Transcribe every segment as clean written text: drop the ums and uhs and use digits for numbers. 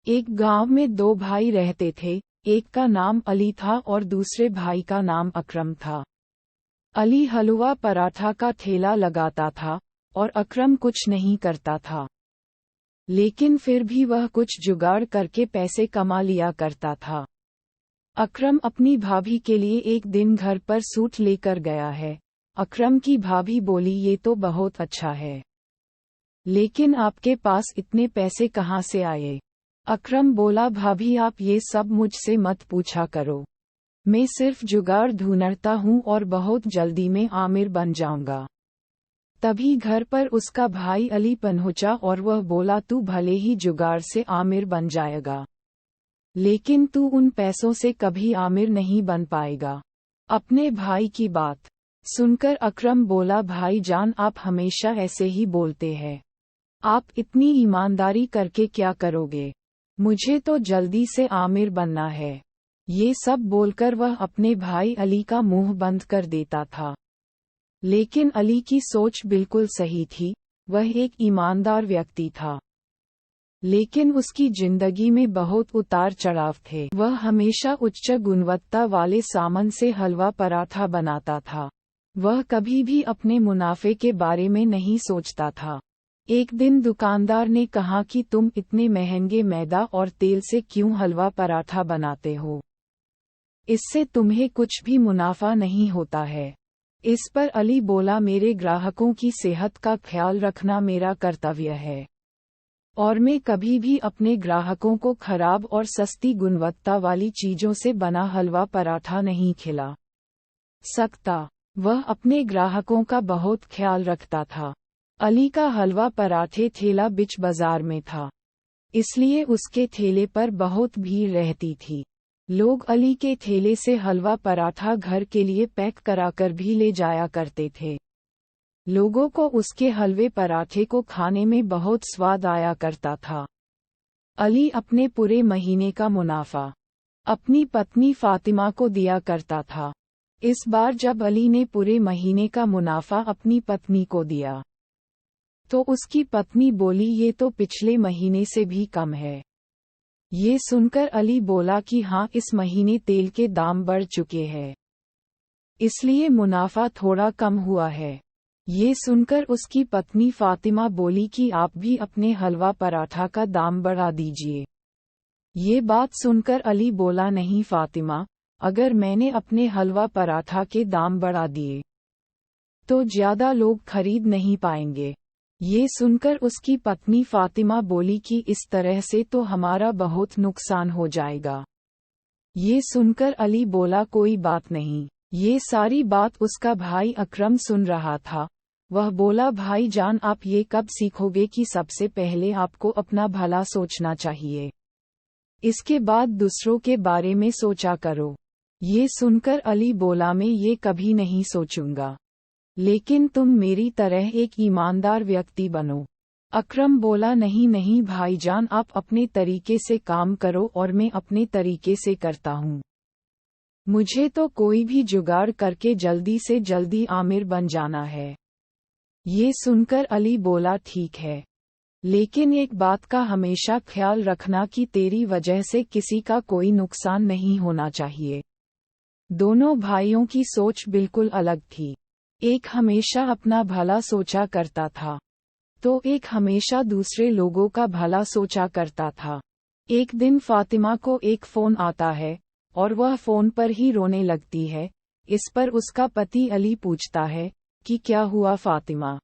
एक गांव में दो भाई रहते थे। एक का नाम अली था और दूसरे भाई का नाम अकरम था। अली हलवा पराठा का ठेला लगाता था और अकरम कुछ नहीं करता था, लेकिन फिर भी वह कुछ जुगाड़ करके पैसे कमा लिया करता था। अकरम अपनी भाभी के लिए एक दिन घर पर सूट लेकर गया है। अकरम की भाभी बोली, ये तो बहुत अच्छा है, लेकिन आपके पास इतने पैसे कहाँ से आए? अकरम बोला, भाभी आप ये सब मुझसे मत पूछा करो, मैं सिर्फ जुगाड़ ढूंढता हूँ और बहुत जल्दी में आमिर बन जाऊंगा। तभी घर पर उसका भाई अली पहुंचा और वह बोला, तू भले ही जुगाड़ से आमिर बन जाएगा, लेकिन तू उन पैसों से कभी आमिर नहीं बन पाएगा। अपने भाई की बात सुनकर अकरम बोला, भाई जान आप हमेशा ऐसे ही बोलते हैं, आप इतनी ईमानदारी करके क्या करोगे? मुझे तो जल्दी से आमिर बनना है। ये सब बोलकर वह अपने भाई अली का मुंह बंद कर देता था। लेकिन अली की सोच बिल्कुल सही थी, वह एक ईमानदार व्यक्ति था, लेकिन उसकी जिंदगी में बहुत उतार चढ़ाव थे। वह हमेशा उच्च गुणवत्ता वाले सामान से हलवा पराठा बनाता था। वह कभी भी अपने मुनाफे के बारे में नहीं सोचता था। एक दिन दुकानदार ने कहा कि तुम इतने महंगे मैदा और तेल से क्यों हलवा पराठा बनाते हो? इससे तुम्हें कुछ भी मुनाफा नहीं होता है। इस पर अली बोला, मेरे ग्राहकों की सेहत का ख्याल रखना मेरा कर्तव्य है, और मैं कभी भी अपने ग्राहकों को खराब और सस्ती गुणवत्ता वाली चीजों से बना हलवा पराठा नहीं खिला सकता। वह अपने ग्राहकों का बहुत ख्याल रखता था। अली का हलवा पराठे ठेला बिच बाजार में था, इसलिए उसके ठेले पर बहुत भीड़ रहती थी। लोग अली के ठेले से हलवा पराठा घर के लिए पैक कराकर भी ले जाया करते थे। लोगों को उसके हलवे पराठे को खाने में बहुत स्वाद आया करता था। अली अपने पूरे महीने का मुनाफा अपनी पत्नी फातिमा को दिया करता था। इस बार जब अली ने पूरे महीने का मुनाफा अपनी पत्नी को दिया, तो उसकी पत्नी बोली, ये तो पिछले महीने से भी कम है। ये सुनकर अली बोला कि हाँ, इस महीने तेल के दाम बढ़ चुके हैं, इसलिए मुनाफा थोड़ा कम हुआ है। ये सुनकर उसकी पत्नी फातिमा बोली कि आप भी अपने हलवा पराठा का दाम बढ़ा दीजिए। ये बात सुनकर अली बोला, नहीं फातिमा, अगर मैंने अपने हलवा पराठा के दाम बढ़ा दिए तो ज्यादा लोग खरीद नहीं पाएंगे। ये सुनकर उसकी पत्नी फातिमा बोली कि इस तरह से तो हमारा बहुत नुकसान हो जाएगा। ये सुनकर अली बोला, कोई बात नहीं। ये सारी बात उसका भाई अकरम सुन रहा था। वह बोला, भाई जान आप ये कब सीखोगे कि सबसे पहले आपको अपना भला सोचना चाहिए, इसके बाद दूसरों के बारे में सोचा करो। ये सुनकर अली बोला, मैं ये कभी नहीं सोचूंगा, लेकिन तुम मेरी तरह एक ईमानदार व्यक्ति बनो। अकरम बोला, नहीं नहीं भाईजान, आप अपने तरीके से काम करो और मैं अपने तरीके से करता हूँ। मुझे तो कोई भी जुगाड़ करके जल्दी से जल्दी आमिर बन जाना है। ये सुनकर अली बोला, ठीक है, लेकिन एक बात का हमेशा ख्याल रखना कि तेरी वजह से किसी का कोई नुकसान नहीं होना चाहिए। दोनों भाइयों की सोच बिल्कुल अलग थी। एक हमेशा अपना भला सोचा करता था, तो एक हमेशा दूसरे लोगों का भला सोचा करता था। एक दिन फातिमा को एक फोन आता है और वह फोन पर ही रोने लगती है। इस पर उसका पति अली पूछता है कि क्या हुआ फातिमा?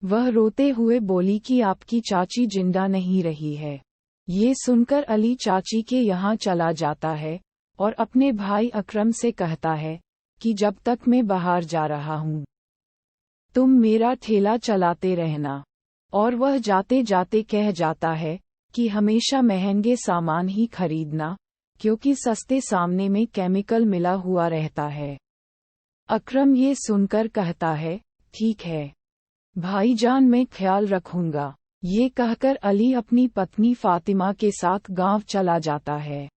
वह रोते हुए बोली कि आपकी चाची जिंदा नहीं रही है। ये सुनकर अली चाची के यहाँ चला जाता है और अपने भाई अकरम से कहता है कि जब तक मैं बाहर जा रहा हूँ, तुम मेरा ठेला चलाते रहना। और वह जाते जाते कह जाता है कि हमेशा महंगे सामान ही खरीदना, क्योंकि सस्ते सामने में केमिकल मिला हुआ रहता है। अकरम ये सुनकर कहता है, ठीक है भाईजान, मैं ख्याल रखूंगा। ये कहकर अली अपनी पत्नी फातिमा के साथ गांव चला जाता है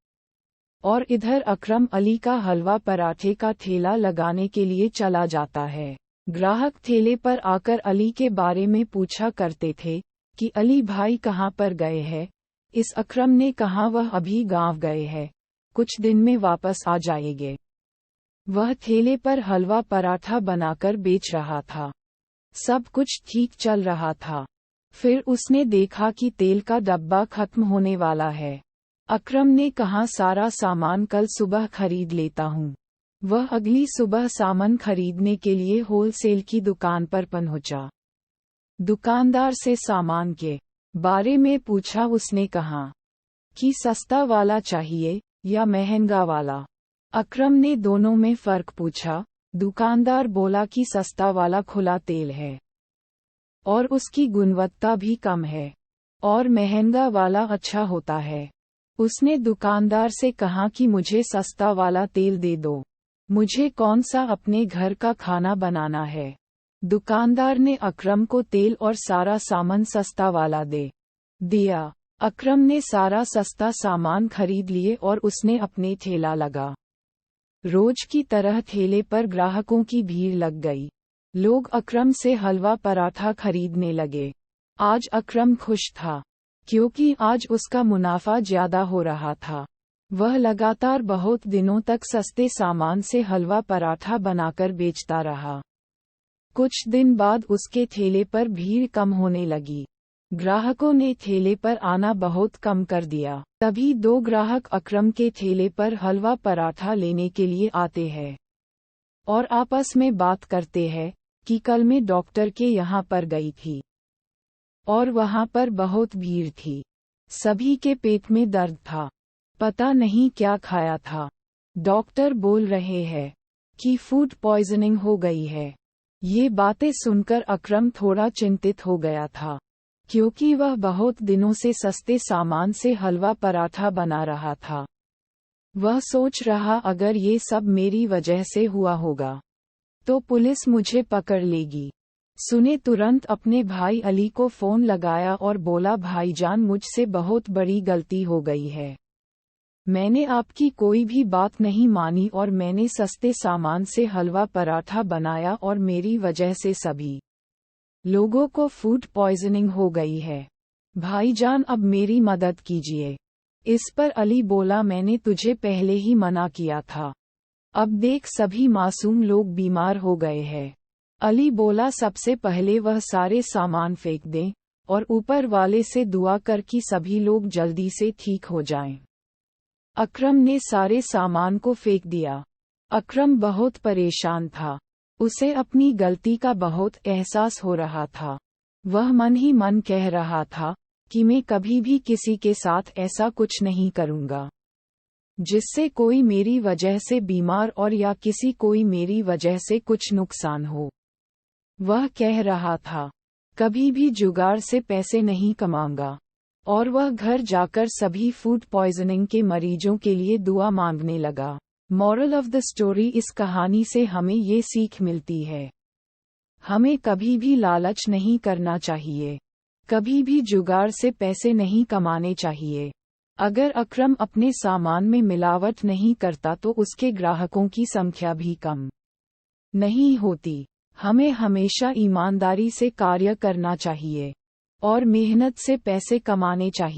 और इधर अकरम अली का हलवा पराठे का ठेला लगाने के लिए चला जाता है। ग्राहक ठेले पर आकर अली के बारे में पूछा करते थे कि अली भाई कहाँ पर गए हैं, इस अकरम ने कहा वह अभी गांव गए हैं, कुछ दिन में वापस आ जाएंगे। वह ठेले पर हलवा पराठा बनाकर बेच रहा था। सब कुछ ठीक चल रहा था। फिर उसने देखा कि तेल का डब्बा खत्म होने वाला है। अकरम ने कहा सारा सामान कल सुबह खरीद लेता हूँ। वह अगली सुबह सामान खरीदने के लिए होलसेल की दुकान पर पहुंचा। दुकानदार से सामान के बारे में पूछा। उसने कहा कि सस्ता वाला चाहिए या महंगा वाला। अकरम ने दोनों में फर्क पूछा। दुकानदार बोला कि सस्ता वाला खुला तेल है और उसकी गुणवत्ता भी कम है, और महंगा वाला अच्छा होता है। उसने दुकानदार से कहा कि मुझे सस्ता वाला तेल दे दो, मुझे कौन सा अपने घर का खाना बनाना है। दुकानदार ने अकरम को तेल और सारा सामान सस्ता वाला दे दिया। अकरम ने सारा सस्ता सामान खरीद लिए और उसने अपने ठेला लगा। रोज की तरह ठेले पर ग्राहकों की भीड़ लग गई। लोग अकरम से हलवा पराठा खरीदने लगे। आज अकरम खुश था, क्योंकि आज उसका मुनाफा ज्यादा हो रहा था। वह लगातार बहुत दिनों तक सस्ते सामान से हलवा पराठा बनाकर बेचता रहा। कुछ दिन बाद उसके ठेले पर भीड़ कम होने लगी। ग्राहकों ने ठेले पर आना बहुत कम कर दिया। तभी दो ग्राहक अकरम के ठेले पर हलवा पराठा लेने के लिए आते हैं और आपस में बात करते हैं कि कल मैं डॉक्टर के यहाँ पर गई थी और वहाँ पर बहुत भीड़ थी। सभी के पेट में दर्द था, पता नहीं क्या खाया था। डॉक्टर बोल रहे हैं कि फूड पॉइजनिंग हो गई है। ये बातें सुनकर अकरम थोड़ा चिंतित हो गया था, क्योंकि वह बहुत दिनों से सस्ते सामान से हलवा पराठा बना रहा था। वह सोच रहा अगर ये सब मेरी वजह से हुआ होगा तो पुलिस मुझे पकड़ लेगी। सुने तुरंत अपने भाई अली को फोन लगाया और बोला भाईजान मुझसे बहुत बड़ी गलती हो गई है। मैंने आपकी कोई भी बात नहीं मानी और मैंने सस्ते सामान से हलवा पराठा बनाया और मेरी वजह से सभी लोगों को फूड पॉइजनिंग हो गई है। भाईजान अब मेरी मदद कीजिए। इस पर अली बोला मैंने तुझे पहले ही मना किया था, अब देख सभी मासूम लोग बीमार हो गए हैं। अली बोला सबसे पहले वह सारे सामान फेंक दें और ऊपर वाले से दुआ कर कि सभी लोग जल्दी से ठीक हो जाएं। अकरम ने सारे सामान को फेंक दिया। अकरम बहुत परेशान था। उसे अपनी गलती का बहुत एहसास हो रहा था। वह मन ही मन कह रहा था कि मैं कभी भी किसी के साथ ऐसा कुछ नहीं करूंगा जिससे कोई मेरी वजह से बीमार और या किसी कोई मेरी वजह से कुछ नुकसान हो। वह कह रहा था कभी भी जुगाड़ से पैसे नहीं कमाऊंगा, और वह घर जाकर सभी फूड पॉइजनिंग के मरीजों के लिए दुआ मांगने लगा। मॉरल ऑफ द स्टोरी, इस कहानी से हमें ये सीख मिलती है, हमें कभी भी लालच नहीं करना चाहिए, कभी भी जुगाड़ से पैसे नहीं कमाने चाहिए। अगर अकरम अपने सामान में मिलावट नहीं करता तो उसके ग्राहकों की संख्या भी कम नहीं होती। हमें हमेशा ईमानदारी से कार्य करना चाहिए और मेहनत से पैसे कमाने चाहिए।